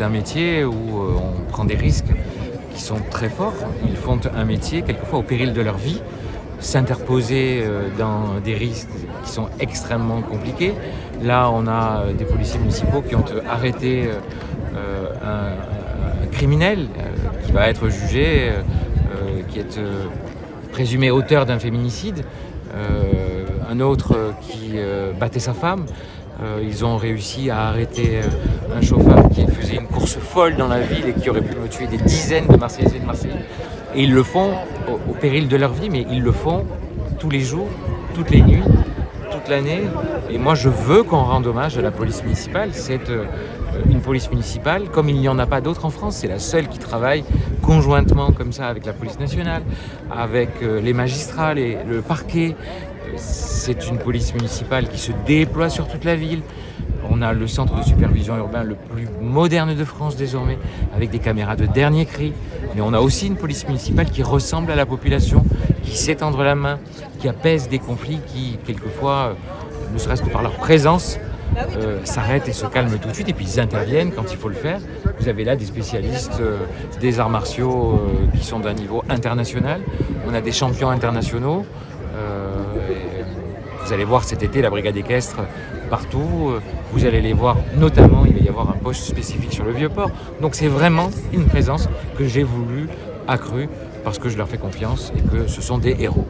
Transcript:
c'est un métier où on prend des risques qui sont très forts. Ils font un métier quelquefois au péril de leur vie, s'interposer dans des risques qui sont extrêmement compliqués. Là, on a des policiers municipaux qui ont arrêté un criminel qui va être jugé, qui est présumé auteur d'un féminicide, un autre qui battait sa femme. Ils ont réussi à arrêter un chauffard qui faisait une course folle dans la ville et qui aurait pu me tuer des dizaines de Marseillaises et de Marseillais. Et ils le font au péril de leur vie, mais ils le font tous les jours, toutes les nuits, toute l'année. Et moi, je veux qu'on rende hommage à la police municipale. C'est une police municipale comme il n'y en a pas d'autres en France. C'est la seule qui travaille conjointement comme ça avec la police nationale, avec les magistrats, le parquet. C'est une police municipale qui se déploie sur toute la ville. On a le centre de supervision urbain le plus moderne de France désormais, avec des caméras de dernier cri. Mais on a aussi une police municipale qui ressemble à la population, qui sait tendre la main, qui apaise des conflits qui, quelquefois, ne serait-ce que par leur présence, s'arrêtent et se calment tout de suite. Et puis ils interviennent quand il faut le faire. Vous avez là des spécialistes des arts martiaux qui sont d'un niveau international. On a des champions internationaux. Vous allez voir cet été la brigade équestre partout. Vous allez les voir, notamment, il va y avoir un poste spécifique sur le Vieux-Port. Donc c'est vraiment une présence que j'ai voulu accrue parce que je leur fais confiance et que ce sont des héros.